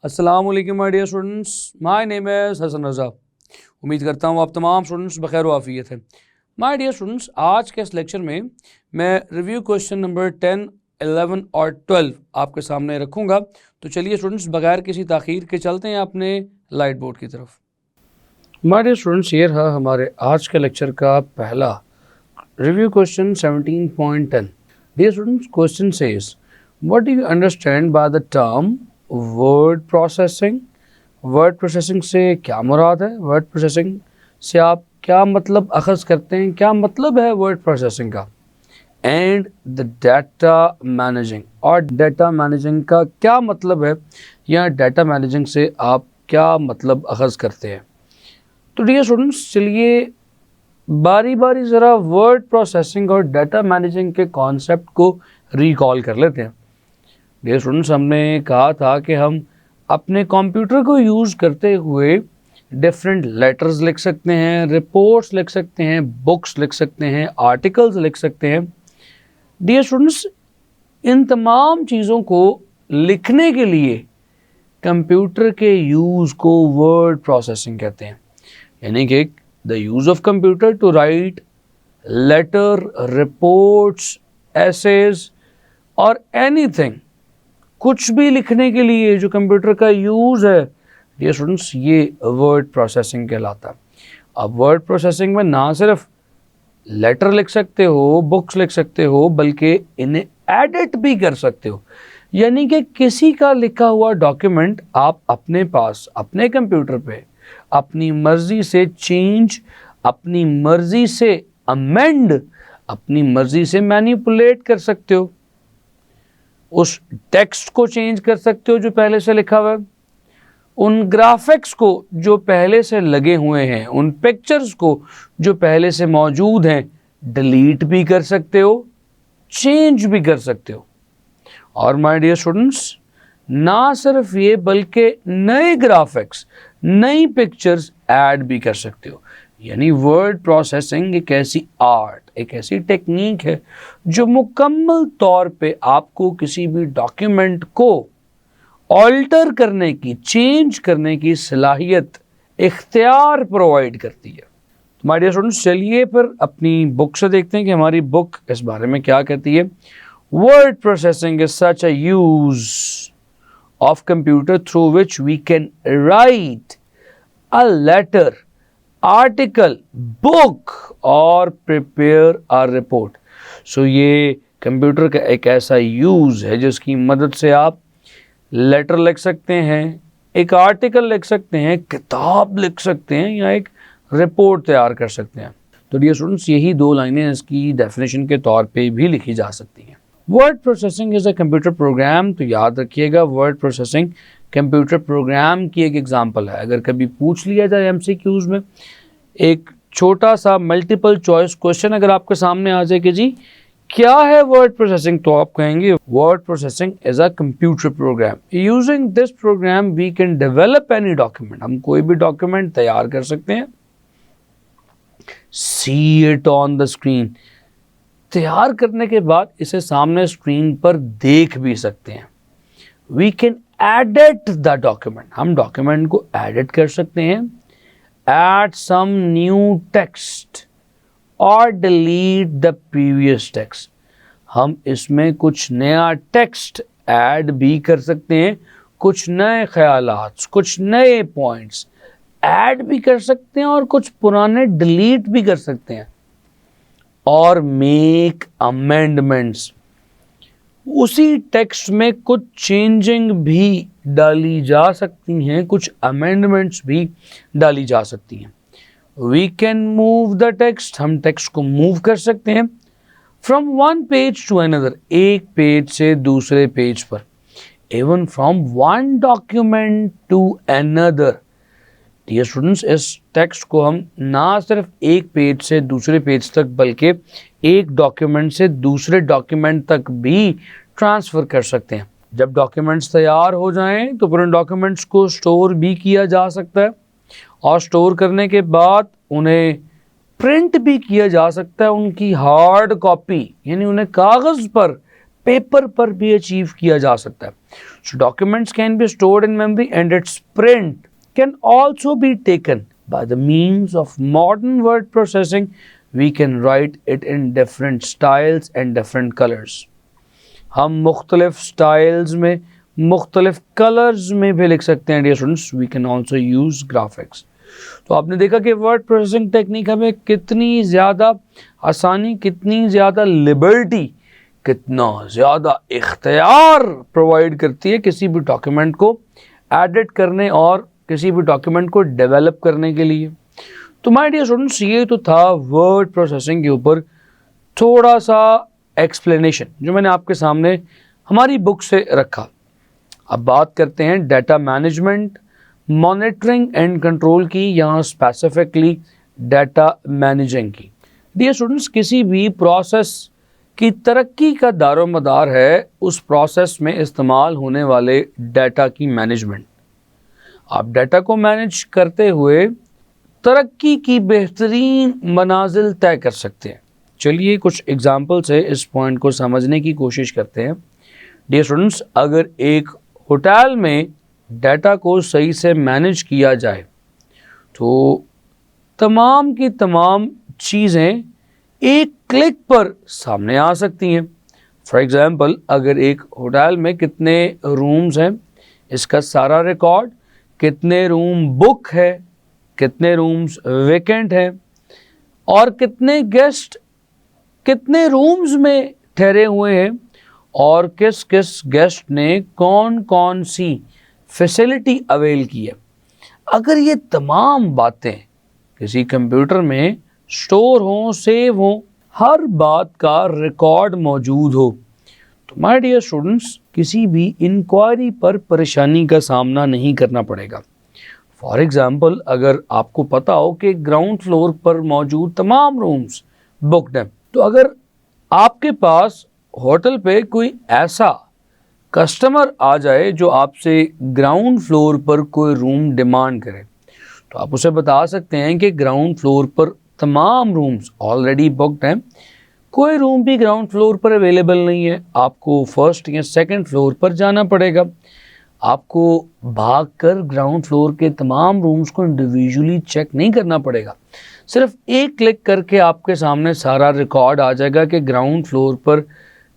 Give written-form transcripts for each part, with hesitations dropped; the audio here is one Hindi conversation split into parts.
अस्सलामुअलैकुम my dear students, my name is Hasan Raza. उम्मीद करता हूँ आप तमाम स्टूडेंट्स बखैर व आफियत हैं। माय डियर स्टूडेंट्स, आज के इस लेक्चर में मैं रिव्यू क्वेश्चन नंबर 10, 11 और 12 आपके सामने रखूँगा। तो चलिए स्टूडेंट्स, बगैर किसी ताख़ीर के चलते हैं अपने लाइट बोर्ड की तरफ। माय डियर स्टूडेंट्स, ये रहा हमारे आज के लेक्चर का पहला review question 17.10। Dear students, question says what do you understand by the term word processing. Word processing से क्या मुराद है? वर्ड प्रोसेसिंग से आप क्या मतलब अखज़ करते हैं? क्या मतलब है वर्ड प्रोसेसिंग का? एंड द डाटा मैनेजिंग, और डाटा मैनेजिंग का क्या मतलब है, या डाटा मैनेजिंग से आप क्या मतलब अखज़ करते हैं? तो डियर स्टूडेंट्स, चलिए बारी बारी ज़रा वर्ड प्रोसेसिंग और डाटा मैनेजिंग के कॉन्सेप्ट को रिकॉल कर लेते हैं। डियर स्टूडेंट्स, हमने कहा था कि हम अपने कंप्यूटर को यूज़ करते हुए डिफरेंट लेटर्स लिख सकते हैं, रिपोर्ट्स लिख सकते हैं, बुक्स लिख सकते हैं, आर्टिकल्स लिख सकते हैं। डियर स्टूडेंट्स, इन तमाम चीज़ों को लिखने के लिए कंप्यूटर के यूज़ को वर्ड प्रोसेसिंग कहते हैं। यानी कि the use of computer to write letter, reports, essays और एनीथिंग, कुछ भी लिखने के लिए जो कंप्यूटर का यूज़ है डियर स्टूडेंट्स, ये वर्ड प्रोसेसिंग कहलाता है। अब वर्ड प्रोसेसिंग में ना सिर्फ लेटर लिख सकते हो, बुक्स लिख सकते हो, बल्कि इन्हें एडिट भी कर सकते हो। यानी कि किसी का लिखा हुआ डॉक्यूमेंट आप अपने पास अपने कंप्यूटर पे अपनी मर्जी से चेंज, अपनी मर्जी से अमेंड, अपनी मर्जी से मैनिपुलेट कर सकते हो। उस टेक्स्ट को चेंज कर सकते हो जो पहले से लिखा हुआ है, उन ग्राफिक्स को जो पहले से लगे हुए हैं, उन पिक्चर्स को जो पहले से मौजूद हैं, डिलीट भी कर सकते हो, चेंज भी कर सकते हो। और माय डियर स्टूडेंट्स, ना सिर्फ ये बल्कि नए ग्राफिक्स, नई पिक्चर्स ऐड भी कर सकते हो। यानी वर्ड प्रोसेसिंग एक ऐसी आर्ट, एक ऐसी टेक्निक है जो मुकम्मल तौर पे आपको किसी भी डॉक्यूमेंट को ऑल्टर करने की, चेंज करने की सलाहियत, इख्तियार प्रोवाइड करती है। माय डियर स्टूडेंट्स, चलिए फिर अपनी बुक से देखते हैं कि हमारी बुक इस बारे में क्या कहती है। Word processing is such a use of computer through which we can write a letter, article, book और प्रिपेयर अ रिपोर्ट। सो ये कंप्यूटर का एक ऐसा यूज़ है जिसकी मदद से आप लेटर लिख सकते हैं, एक आर्टिकल लिख सकते हैं, किताब लिख सकते हैं, या एक रिपोर्ट तैयार कर सकते हैं। तो डियर स्टूडेंट्स, यही दो लाइनें इसकी डेफिनेशन के तौर पे भी लिखी जा सकती हैं। Word processing is a computer programme. तो याद रखिएगा, वर्ड प्रोसेसिंग कंप्यूटर प्रोग्राम की एक एग्जांपल है। अगर कभी पूछ लिया जाए एमसीक्यूज़ में, एक छोटा सा मल्टीपल चॉइस क्वेश्चन अगर आपके सामने आ जाए कि जी क्या है वर्ड प्रोसेसिंग, तो आप कहेंगे word processing is a computer program. Using this program we can develop any document. हम कोई भी डॉक्यूमेंट तैयार कर सकते हैं। See it on the screen, तैयार करने के बाद इसे सामने स्क्रीन पर देख भी सकते हैं। We can edit the document, हम डॉक्यूमेंट को एडिट कर सकते हैं। Add some new text और delete the previous text, हम इसमें कुछ नया टेक्स्ट ऐड भी कर सकते हैं, कुछ नए ख्यालात, कुछ नए पॉइंट्स ऐड भी कर सकते हैं, और कुछ पुराने डिलीट भी कर सकते हैं। और मेक अमेंडमेंट्स, उसी टेक्स्ट में कुछ चेंजिंग भी डाली जा सकती हैं, कुछ अमेंडमेंट्स भी डाली जा सकती हैं। We can move the text, हम टेक्स्ट को मूव कर सकते हैं। From one page to another, एक पेज से दूसरे पेज पर। Even from one document to another. Dear students, इस टेक्स्ट को हम ना सिर्फ एक पेज से दूसरे पेज तक, बल्कि एक डॉक्यूमेंट से दूसरे डॉक्यूमेंट तक भी ट्रांसफ़र कर सकते हैं। जब डॉक्यूमेंट्स तैयार हो जाएं तो फिर उन डॉक्यूमेंट्स को स्टोर भी किया जा सकता है, और स्टोर करने के बाद उन्हें प्रिंट भी किया जा सकता है। उनकी हार्ड कॉपी, यानी उन्हें कागज़ पर पेपर पर भी अचीव किया जा सकता है. So documents can be stored in memory and its print can also be taken by the means of modern word processing. We can write it in different styles and different colors. हम मुख्तलिफ स्टाइल्स में, मुख्तलिफ कलर्स में भी लिख सकते हैं. Dear students, we can also use graphics. तो आपने देखा कि वर्ड प्रोसेसिंग टेक्निक हमें कितनी ज़्यादा आसानी, कितनी ज़्यादा लिबर्टी, कितना ज़्यादा इख्तियार प्रोवाइड करती है किसी भी डॉक्यूमेंट को एडिट करने और किसी भी डॉक्यूमेंट को डेवलप करने के लिए. तो माय डियर स्टूडेंट्स, ये तो था वर्ड प्रोसेसिंग के ऊपर थोड़ा सा एक्सप्लेनेशन जो मैंने आपके सामने हमारी बुक से रखा. अब बात करते हैं data management, monitoring and control की, यहाँ स्पेसिफिकली डाटा मैनेजिंग की. डियर स्टूडेंट्स, किसी भी प्रोसेस की तरक्की का दारोमदार है उस प्रोसेस में इस्तेमाल होने वाले डाटा की मैनेजमेंट. आप डाटा को मैनेज करते हुए तरक्की की बेहतरीन मनाजिल तय कर सकते हैं. चलिए कुछ एग्जाम्पल से इस पॉइंट को समझने की कोशिश करते हैं. डियर स्टूडेंट्स, अगर एक होटल में डाटा को सही से मैनेज किया जाए तो तमाम की तमाम चीज़ें एक क्लिक पर सामने आ सकती हैं. फॉर एग्ज़ाम्पल, अगर एक होटल में कितने रूम्स हैं, इसका सारा रिकॉर्ड, कितने रूम बुक है, कितने रूम्स वेकेंट हैं और कितने गेस्ट कितने रूम्स में ठहरे हुए हैं और किस किस गेस्ट ने कौन कौन सी फैसिलिटी अवेल की है. अगर ये तमाम बातें किसी कंप्यूटर में स्टोर हों, सेव हों, हर बात का रिकॉर्ड मौजूद हो, तो माय डियर स्टूडेंट्स, किसी भी इंक्वायरी पर परेशानी का सामना नहीं करना पड़ेगा. फॉर एग्ज़ाम्पल, अगर आपको पता हो कि ग्राउंड फ्लोर पर मौजूद तमाम रूम्स बुकड हैं, तो अगर आपके पास होटल पे कोई ऐसा कस्टमर आ जाए जो आपसे ग्राउंड फ्लोर पर कोई रूम डिमांड करे, तो आप उसे बता सकते हैं कि ग्राउंड फ्लोर पर तमाम रूम्स ऑलरेडी बुकड हैं, कोई रूम भी ग्राउंड फ्लोर पर अवेलेबल नहीं है, आपको फर्स्ट या सेकंड फ्लोर पर जाना पड़ेगा. आपको भागकर ग्राउंड फ्लोर के तमाम रूम्स को इंडिविजुअली चेक नहीं करना पड़ेगा. सिर्फ एक क्लिक करके आपके सामने सारा रिकॉर्ड आ जाएगा कि ग्राउंड फ्लोर पर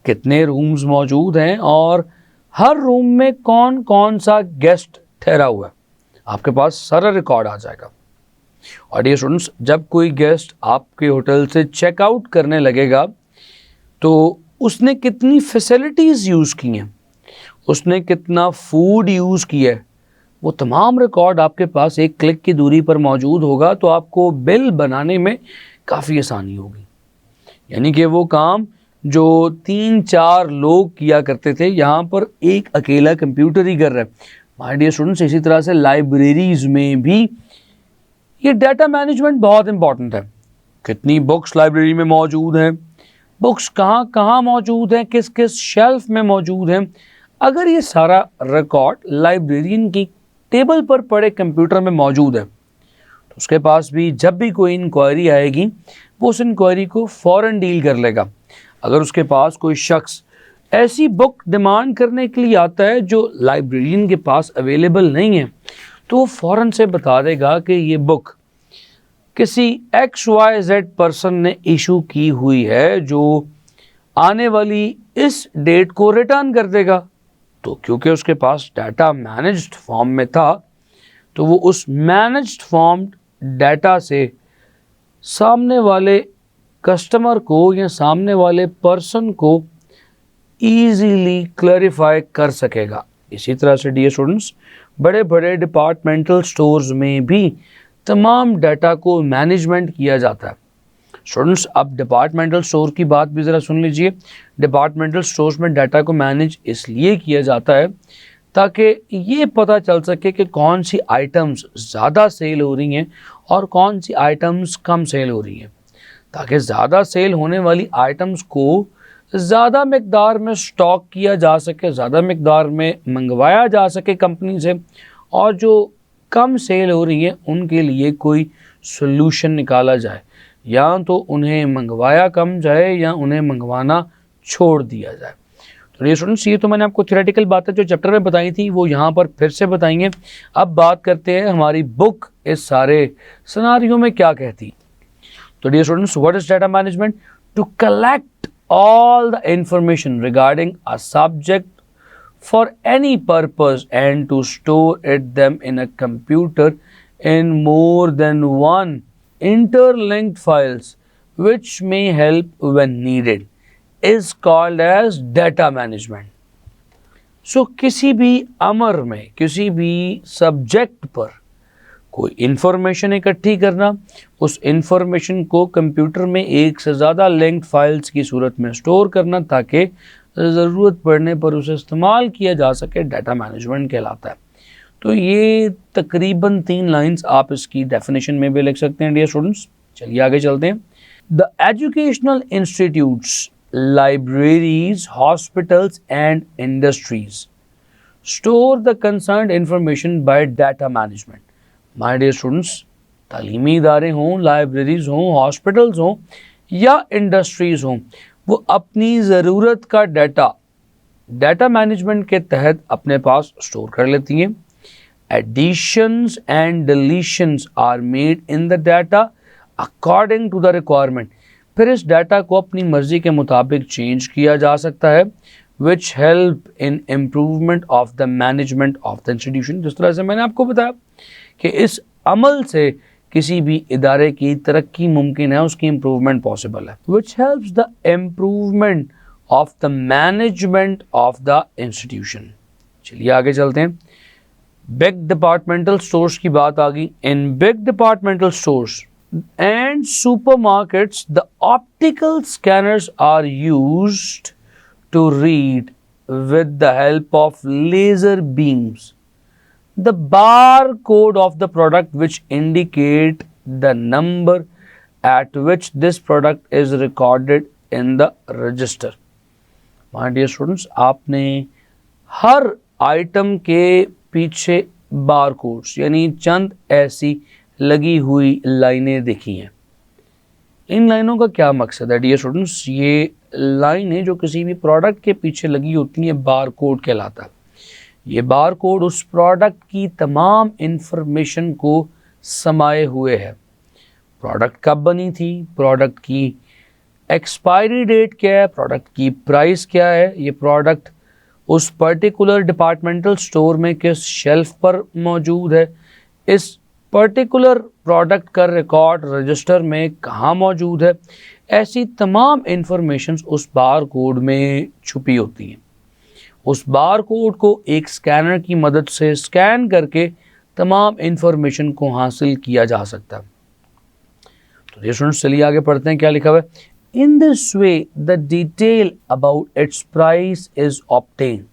कितने रूम्स मौजूद हैं और हर रूम में कौन कौन सा गेस्ट ठहरा हुआ है. आपके पास सारा रिकॉर्ड आ जाएगा. और डियर स्टूडेंट्स, जब कोई गेस्ट आपके होटल से चेकआउट करने लगेगा तो उसने कितनी फैसिलिटीज़ यूज़ की हैं, उसने कितना फूड यूज़ किया है, वो तमाम रिकॉर्ड आपके पास एक क्लिक की दूरी पर मौजूद होगा. तो आपको बिल बनाने में काफ़ी आसानी होगी. यानी कि वो काम जो 3-4 लोग किया करते थे, यहाँ पर एक अकेला कंप्यूटर ही कर रहा है. माय डियर स्टूडेंट्स, इसी तरह से लाइब्रेरीज़ में भी ये डाटा मैनेजमेंट बहुत इंपॉर्टेंट है. कितनी बुक्स लाइब्रेरी में मौजूद हैं, बुक्स कहाँ कहाँ मौजूद हैं, किस किस शेल्फ में मौजूद हैं. अगर ये सारा रिकॉर्ड लाइब्रेरियन की टेबल पर पड़े कंप्यूटर में मौजूद है, तो उसके पास भी जब भी कोई इंक्वायरी आएगी वो उस इंक्वायरी को फ़ौरन डील कर लेगा. अगर उसके पास कोई शख्स ऐसी बुक डिमांड करने के लिए आता है जो लाइब्रेरियन के पास अवेलेबल नहीं है, तो वो फ़ौरन से बता देगा कि ये बुक किसी XYZ पर्सन ने इशू की हुई है जो आने वाली इस डेट को रिटर्न कर देगा. तो क्योंकि उसके पास डाटा मैनेज्ड फॉर्म में था, तो वो उस मैनेज्ड फॉर्म डाटा से सामने वाले कस्टमर को या सामने वाले पर्सन को ईजीली क्लैरिफाई कर सकेगा. इसी तरह से डियर स्टूडेंट्स, बड़े बड़े डिपार्टमेंटल स्टोर्स में भी तमाम डाटा को मैनेजमेंट किया जाता है. स्टूडेंट्स, अब डिपार्टमेंटल स्टोर की बात भी ज़रा सुन लीजिए. डिपार्टमेंटल स्टोर्स में डाटा को मैनेज इसलिए किया जाता है ताकि ये पता चल सके कि कौन सी आइटम्स ज़्यादा सेल हो रही हैं और कौन सी आइटम्स कम सेल हो रही हैं, ताकि ज़्यादा सेल होने वाली आइटम्स को ज़्यादा मिकदार में स्टॉक किया जा सके, ज़्यादा मिकदार में मंगवाया जा सके कंपनी से, और जो कम सेल हो रही है उनके लिए कोई सोल्यूशन निकाला जाए, या तो उन्हें मंगवाया कम जाए या उन्हें मंगवाना छोड़ दिया जाए. तो ये स्टूडेंट्स, ये तो मैंने आपको थ्योरेटिकल बातें जो चैप्टर में बताई थी वो यहाँ पर फिर से बताएंगे। अब बात करते हैं हमारी बुक इस सारे सिनारियो में क्या कहती। तो dear students, what is data management? To collect all the information regarding a subject for any purpose and to store it them in a computer in more than one interlinked files which may help when needed is called as data management. So किसी भी अमर में, किसी भी सब्जेक्ट पर कोई इंफॉर्मेशन इकट्ठी करना, उस इंफॉर्मेशन को कंप्यूटर में एक से ज़्यादा लिंक्ड फाइल्स की सूरत में स्टोर करना ताकि ज़रूरत पड़ने पर उसे इस्तेमाल किया जा सके, डाटा मैनेजमेंट कहलाता है। तो ये तकरीबन 3 लाइंस आप इसकी डेफिनेशन में भी लिख सकते हैं डियर स्टूडेंट्स। चलिए आगे चलते हैं। The educational institutes, libraries, hospitals and industries store the concerned information by data management. My dear students, तालीमी इदारे हों, लाइब्रेरीज हों, हॉस्पिटल्स हों या इंडस्ट्रीज़ हों, वो अपनी ज़रूरत का डाटा मैनेजमेंट के तहत अपने पास स्टोर कर लेती हैं। Additions and deletions are made in the data according to the requirement. फिर इस डाटा को अपनी मर्ज़ी के मुताबिक चेंज किया जा सकता है, which help in improvement of the management of the institution. जिस तरह से मैंने आपको बताया कि इस अमल से किसी भी इदारे की तरक्की मुमकिन है, उसकी इम्प्रूवमेंट पॉसिबल है, which helps the improvement of the management of the institution. चलिए आगे चलते हैं। बिग डिपार्टमेंटल स्टोर्स की बात आ गई। In big departmental stores and supermarkets the optical scanners are used to read with the help of laser beams the barcode of the product which indicate the number at which this product is recorded in the register. My dear students, आपने हर आइटम के पीछे बारकोड्स यानी चंद ऐसी लगी हुई लाइनें देखी हैं। इन लाइनों का क्या मकसद है डियर स्टूडेंट्स? ये लाइनें जो किसी भी प्रोडक्ट के पीछे लगी होती हैं बारकोड कहलाता है। ये बार कोड उस प्रोडक्ट की तमाम इंफॉर्मेशन को समाये हुए है। प्रोडक्ट कब बनी थी, प्रोडक्ट की एक्सपायरी डेट क्या है, प्रोडक्ट की प्राइस क्या है, ये प्रोडक्ट उस पर्टिकुलर डिपार्टमेंटल स्टोर में किस शेल्फ पर मौजूद है, इस पर्टिकुलर प्रोडक्ट का रिकॉर्ड रजिस्टर में कहाँ मौजूद है। ऐसी तमाम इंफॉर्मेशन उस बार कोड में छुपी होती हैं। उस बार कोड को एक स्कैनर की मदद से स्कैन करके तमाम इंफॉर्मेशन को हासिल किया जा सकता है। तो ये स्टूडेंट्स, चलिए आगे पढ़ते हैं क्या लिखा हुआ है। In this way the detail about it's price is obtained.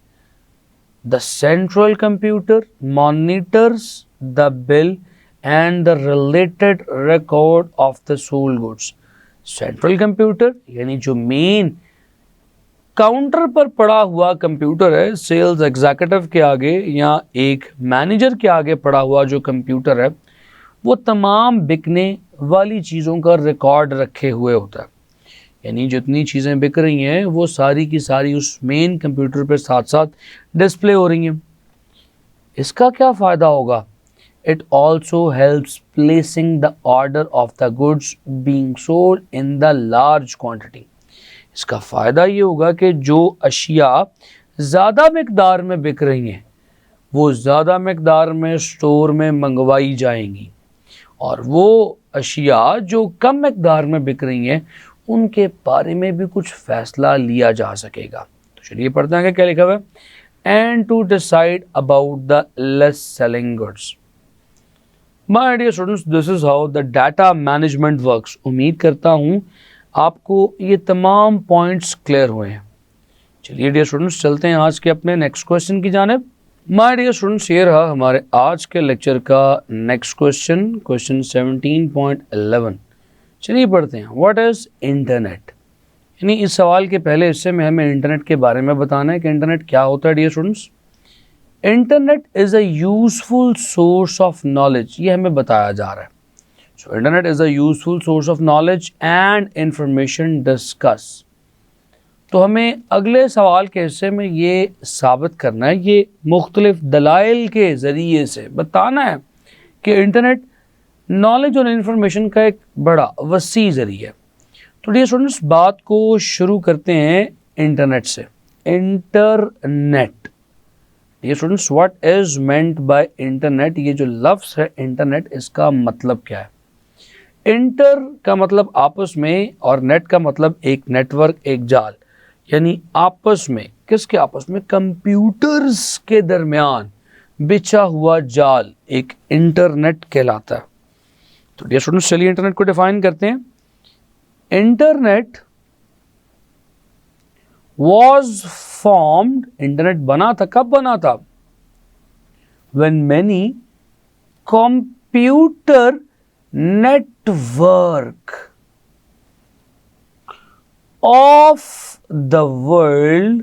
The central computer monitors the bill and the related record of the sold goods. Central computer यानी जो मेन काउंटर पर पड़ा हुआ कंप्यूटर है, सेल्स एग्जीक्यूटिव के आगे या एक मैनेजर के आगे पड़ा हुआ जो कंप्यूटर है, वो तमाम बिकने वाली चीज़ों का रिकॉर्ड रखे हुए होता है। यानी जितनी चीज़ें बिक रही हैं वो सारी की सारी उस मेन कंप्यूटर पर साथ साथ डिस्प्ले हो रही हैं। इसका क्या फ़ायदा होगा? It also helps placing the order of the goods being sold in the large quantity. इसका फ़ायदा ये होगा कि जो अशिया ज़्यादा मकदार में बिक रही हैं वो ज़्यादा मकदार में स्टोर में मंगवाई जाएंगी, और वो अशिया जो कम मकदार में बिक रही हैं उनके बारे में भी कुछ फ़ैसला लिया जा सकेगा। तो चलिए पढ़ते हैं क्या लिखा हुआ है। And to decide about the less selling goods. My dear students, this is how the data management works. उम्मीद करता हूँ आपको ये तमाम पॉइंट्स क्लियर हुए हैं। चलिए डियर स्टूडेंट्स, चलते हैं आज के अपने नेक्स्ट क्वेश्चन की जानिब। माय डियर स्टूडेंट्स, ये रहा हमारे आज के लेक्चर का नेक्स्ट क्वेश्चन, क्वेश्चन 17.11। चलिए पढ़ते हैं। What is internet? यानी इस सवाल के पहले हिस्से में हमें इंटरनेट के बारे में बताना है कि इंटरनेट क्या होता है dear students. Internet is a useful source of knowledge, ये हमें बताया जा रहा है। So internet is a useful source of knowledge and information discuss तो हमें अगले सवाल के हिस्से में ये साबित करना है, ये मुख्तलिफ दलाइल के ज़रिए से बताना है कि इंटरनेट नॉलेज और इन्फॉर्मेशन का एक बड़ा वसी ज़रिया है। तो डियर स्टूडेंट्स, बात को शुरू करते हैं इंटरनेट से। Internet, dear students, what is meant by internet? ये जो लफ्ज़ है इंटरनेट, इसका मतलब क्या है? इंटर का मतलब आपस में और नेट का मतलब एक नेटवर्क, एक जाल, यानी आपस में, किसके आपस में? कंप्यूटर्स के दरमियान बिछा हुआ जाल एक इंटरनेट कहलाता है। तो डियर स्टूडेंट्स, चलिए इंटरनेट को डिफाइन करते हैं। इंटरनेट वॉज फॉर्म्ड, इंटरनेट बना था, कब बना था? When many computer network of the world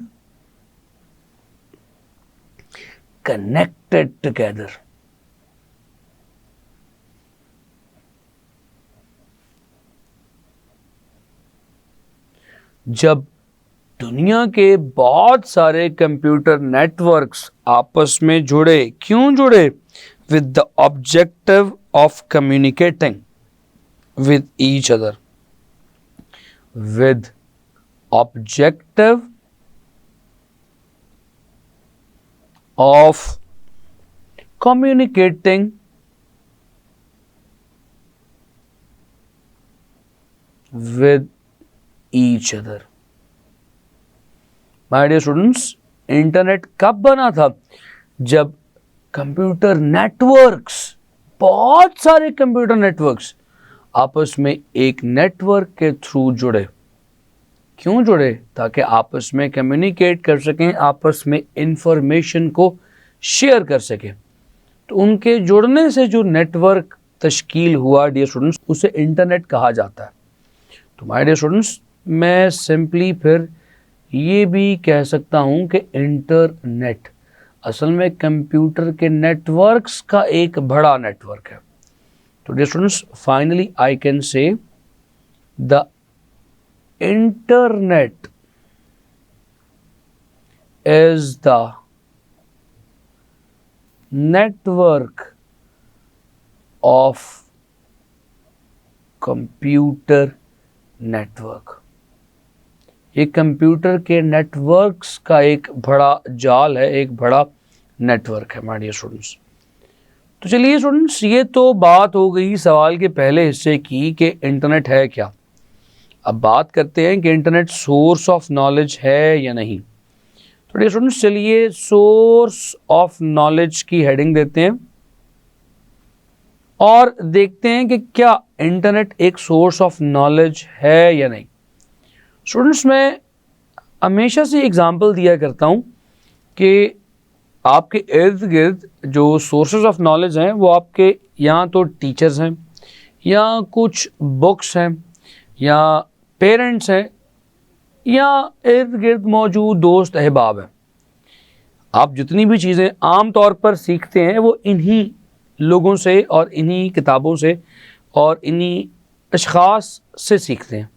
connected together. जब दुनिया के बहुत सारे कंप्यूटर नेटवर्क्स आपस में जुड़े, क्यों जुड़े? With the objective of communicating with each other. With objective of communicating with each other. My dear students, internet कब बना था? जब कंप्यूटर नेटवर्क्स, बहुत सारे कंप्यूटर नेटवर्क्स आपस में एक नेटवर्क के थ्रू जुड़े। क्यों जुड़े? ताकि आपस में कम्युनिकेट कर सकें, आपस में इंफॉर्मेशन को शेयर कर सकें। तो उनके जुड़ने से जो नेटवर्क तश्कील हुआ डियर स्टूडेंट्स, उसे इंटरनेट कहा जाता है। तो माय डियर स्टूडेंट्स, मैं सिंपली फिर ये भी कह सकता हूँ कि इंटरनेट असल में कंप्यूटर के नेटवर्क्स का एक बड़ा नेटवर्क है। तो dear students, finally I can say the internet is the network of computer network. ये कंप्यूटर के नेटवर्क्स का एक बड़ा जाल है, एक बड़ा नेटवर्क है माय डियर स्टूडेंट्स। तो चलिए स्टूडेंट्स, ये तो बात हो गई सवाल के पहले हिस्से की कि इंटरनेट है क्या। अब बात करते हैं कि इंटरनेट सोर्स ऑफ नॉलेज है या नहीं। तो डियर स्टूडेंट्स, चलिए सोर्स ऑफ नॉलेज की हेडिंग देते हैं और देखते हैं कि क्या इंटरनेट एक सोर्स ऑफ नॉलेज है या नहीं। स्टूडेंट्स, मैं हमेशा से एग्जांपल दिया करता हूँ कि आपके इर्द गिर्द जो सोर्सेज ऑफ नॉलेज हैं वो आपके या तो टीचर्स हैं, या कुछ बुक्स हैं, या पेरेंट्स हैं, या इर्द गिर्द मौजूद दोस्त अहबाब हैं। आप जितनी भी चीज़ें आम तौर पर सीखते हैं वो इन्हीं लोगों से और इन्हीं किताबों से और इन्हीं अशख़ास से सीखते हैं।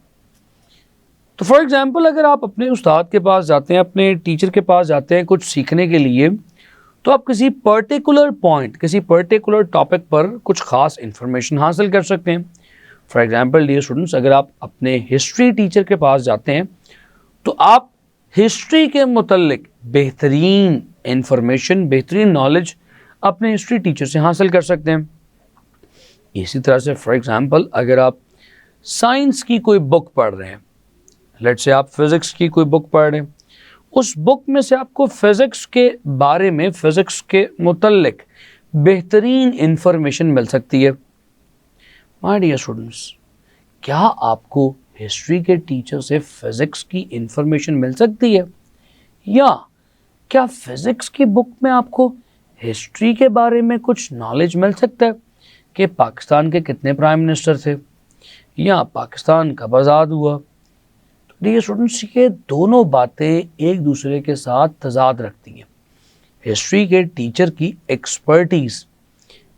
तो फॉर एग्ज़ाम्पल, अगर आप अपने उस्ताद के पास जाते हैं, अपने टीचर के पास जाते हैं कुछ सीखने के लिए, तो आप किसी पर्टिकुलर पॉइंट, किसी पर्टिकुलर टॉपिक पर कुछ ख़ास इन्फॉर्मेशन हासिल कर सकते हैं। फॉर एग्ज़ाम्पल डियर स्टूडेंट्स, अगर आप अपने हिस्ट्री टीचर के पास जाते हैं तो आप हिस्ट्री के मुतल्लिक बेहतरीन इन्फॉर्मेशन, बेहतरीन नॉलेज अपने हिस्ट्री टीचर से हासिल कर सकते हैं। इसी तरह से फॉर एग्ज़ाम्पल, अगर आप साइंस की कोई बुक पढ़ रहे हैं, लेट्स से आप फिज़िक्स की कोई बुक पढ़ रहे हैं, उस बुक में से आपको फिज़िक्स के बारे में, फिज़िक्स के मुतल्लिक बेहतरीन इन्फॉर्मेशन मिल सकती है। माय डियर स्टूडेंट्स, क्या आपको हिस्ट्री के टीचर से फिज़िक्स की इन्फॉर्मेशन मिल सकती है? या क्या फिज़िक्स की बुक में आपको हिस्ट्री के बारे में कुछ नॉलेज मिल सकता है कि पाकिस्तान के कितने प्राइम मिनिस्टर थे, या पाकिस्तान कब आज़ाद हुआ? डियर स्टूडेंट्स, ये दोनों बातें एक दूसरे के साथ तजाद रखती हैं। हिस्ट्री के टीचर की एक्सपर्टीज़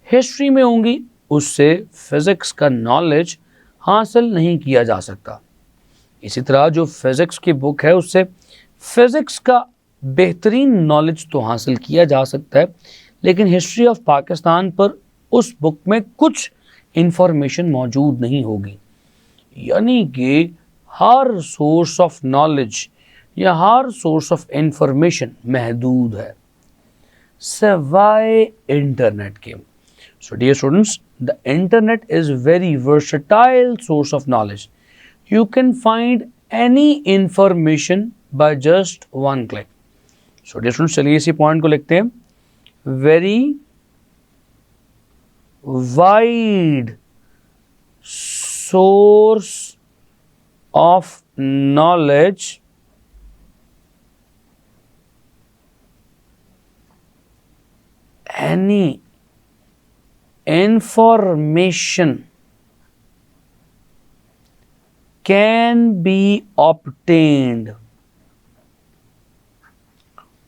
हिस्ट्री में होंगी, उससे फिज़िक्स का नॉलेज हासिल नहीं किया जा सकता। इसी तरह जो फिज़िक्स की बुक है उससे फिज़िक्स का बेहतरीन नॉलेज तो हासिल किया जा सकता है, लेकिन हिस्ट्री ऑफ पाकिस्तान पर उस बुक में कुछ इंफॉर्मेशन मौजूद नहीं होगी। यानी कि हर सोर्स ऑफ नॉलेज या हर सोर्स ऑफ इंफॉर्मेशन महदूद है सिवाय इंटरनेट के। So dear students, the internet is very versatile source of knowledge. You can find any information by just one click. So dear students, चलिए इसी पॉइंट को लिखते हैं। Very wide source of knowledge any information can be obtained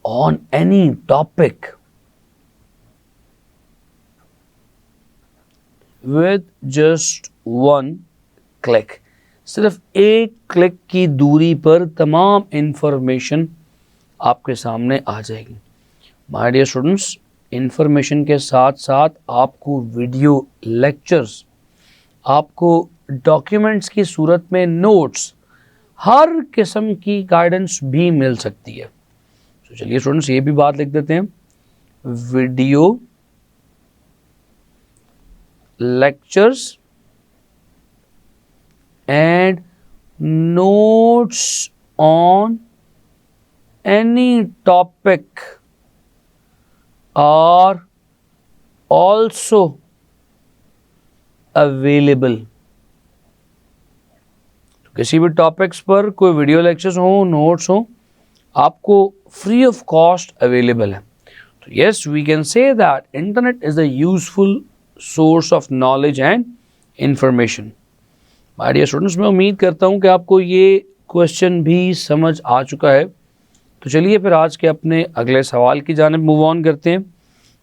on any topic with just one click. सिर्फ एक क्लिक की दूरी पर तमाम इंफॉर्मेशन आपके सामने आ जाएगी। माय डियर स्टूडेंट्स, इंफॉर्मेशन के साथ साथ आपको वीडियो लेक्चर्स, आपको डॉक्यूमेंट्स की सूरत में नोट्स, हर किस्म की गाइडेंस भी मिल सकती है। तो चलिए स्टूडेंट्स, ये भी बात लिख देते हैं। Video lectures and notes on any topic are also available. किसी भी टॉपिक्स पर कोई वीडियो लेक्चर्स हो, नोट्स हो, आपको फ्री ऑफ कॉस्ट अवेलेबल है। तो yes, we can say that internet is a useful source of knowledge and information. My dear students, मैं उम्मीद करता हूँ कि आपको ये क्वेश्चन भी समझ आ चुका है। तो चलिए फिर आज के अपने अगले सवाल की जानिब मूव ऑन करते हैं,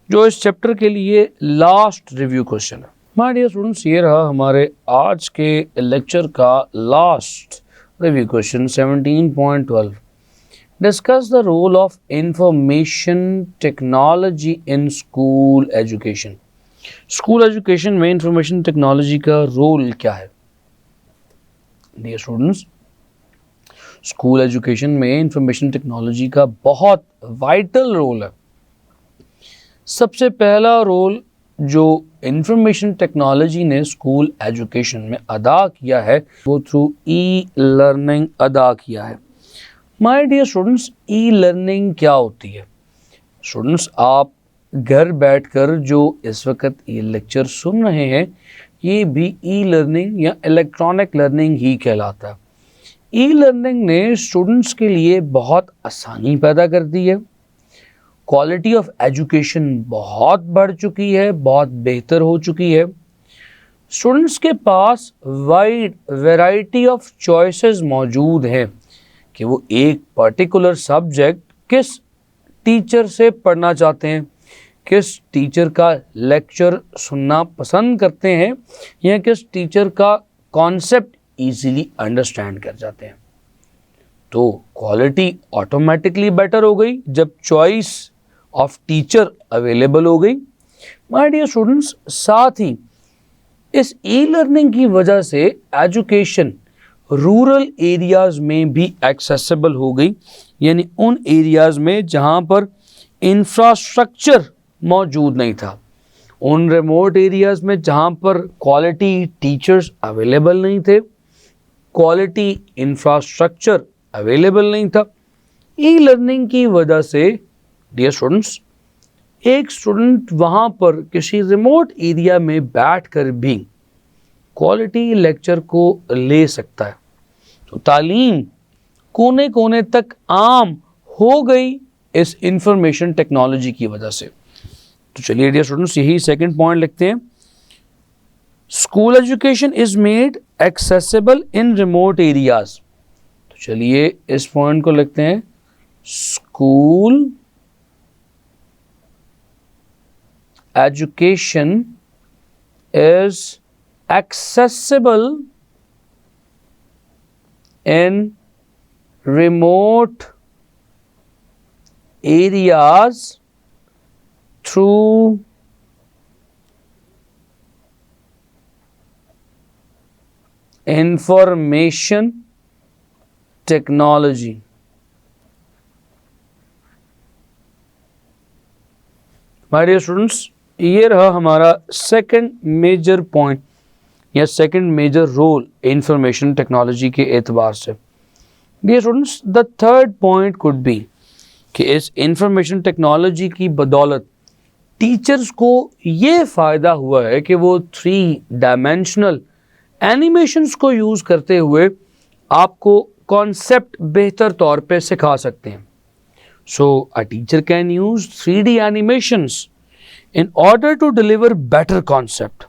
जो इस चैप्टर के लिए लास्ट रिव्यू क्वेश्चन है। माय डियर स्टूडेंट्स, ये रहा हमारे आज के लेक्चर का last review question 17.12। Discuss the role of information technology in school education. School education में इंफॉर्मेशन टेक्नोलॉजी का रोल क्या है? डियर स्टूडेंट्स, स्कूल एजुकेशन में इंफॉर्मेशन टेक्नोलॉजी का बहुत वाइटल रोल है। सबसे पहला रोल जो इंफॉर्मेशन टेक्नोलॉजी ने स्कूल एजुकेशन में अदा किया है वो थ्रू ई लर्निंग अदा किया है। My dear students, e learning क्या होती है? स्टूडेंट्स, आप घर बैठकर जो इस वक्त ये लेक्चर सुन रहे हैं, ये भी ई लर्निंग या इलेक्ट्रॉनिक लर्निंग ही कहलाता है। ई लर्निंग ने स्टूडेंट्स के लिए बहुत आसानी पैदा कर दी है। क्वालिटी ऑफ एजुकेशन बहुत बढ़ चुकी है, बहुत बेहतर हो चुकी है। स्टूडेंट्स के पास वाइड वैरायटी ऑफ चॉइसेस मौजूद हैं कि वो एक पर्टिकुलर सब्जेक्ट किस टीचर से पढ़ना चाहते हैं, किस टीचर का लेक्चर सुनना पसंद करते हैं, या किस टीचर का कॉन्सेप्ट इजीली अंडरस्टैंड कर जाते हैं। तो क्वालिटी ऑटोमेटिकली बेटर हो गई जब चॉइस ऑफ टीचर अवेलेबल हो गई। माय डियर स्टूडेंट्स, साथ ही इस ई लर्निंग की वजह से एजुकेशन रूरल एरियाज़ में भी एक्सेसिबल हो गई, यानी उन एरियाज़ में जहाँ पर इंफ्रास्ट्रक्चर मौजूद नहीं था, उन रिमोट एरियाज़ में जहाँ पर क्वालिटी टीचर्स अवेलेबल नहीं थे, क्वालिटी इंफ्रास्ट्रक्चर अवेलेबल नहीं था। ई लर्निंग की वजह से डियर स्टूडेंट्स, एक स्टूडेंट वहाँ पर किसी रिमोट एरिया में बैठकर भी क्वालिटी लेक्चर को ले सकता है। तो तालीम कोने कोने तक आम हो गई इस इंफॉर्मेशन टेक्नोलॉजी की वजह से। तो चलिए डियर स्टूडेंट्स, यही सेकंड पॉइंट लिखते हैं। School education is made accessible in remote areas. तो चलिए इस पॉइंट को लिखते हैं। School education is accessible in remote areas through information technology. My dear students, ये रहा हमारा सेकंड मेजर पॉइंट या second major role information technology के एतबार से. Dear students, the third point could be कि इस इंफॉर्मेशन टेक्नोलॉजी की बदौलत टीचर्स को ये फ़ायदा हुआ है कि वो 3 डायमेंशनल एनिमेशंस को यूज़ करते हुए आपको कॉन्सेप्ट बेहतर तौर पे सिखा सकते हैं. So a teacher can use 3D animations in order to deliver better concept.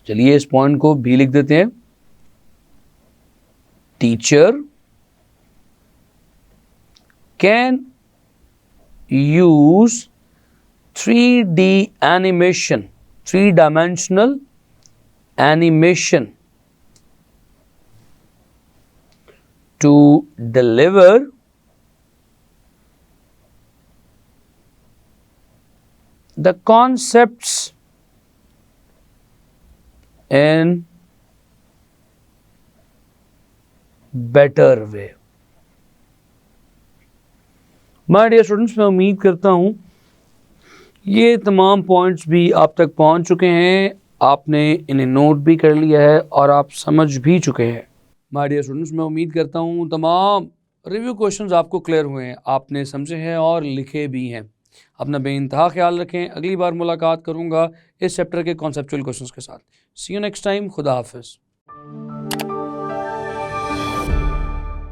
चलिए इस पॉइंट को भी लिख देते हैं. Teacher can use 3D animation, 3-dimensional animation to deliver the concepts in better way. My dear students, मैं उम्मीद करता हूँ ये तमाम पॉइंट्स भी आप तक पहुँच चुके हैं, आपने इन्हें नोट भी कर लिया है और आप समझ भी चुके हैं. My dear students, मैं उम्मीद करता हूँ तमाम रिव्यू क्वेश्चंस आपको क्लियर हुए हैं, आपने समझे हैं और लिखे भी हैं. अपना बेइंतहा ख्याल रखें. अगली बार मुलाकात करूंगा इस चैप्टर के कॉन्सेप्चुअल क्वेश्चंस के साथ. सी यू नेक्स्ट टाइम. खुदा हाफिज़.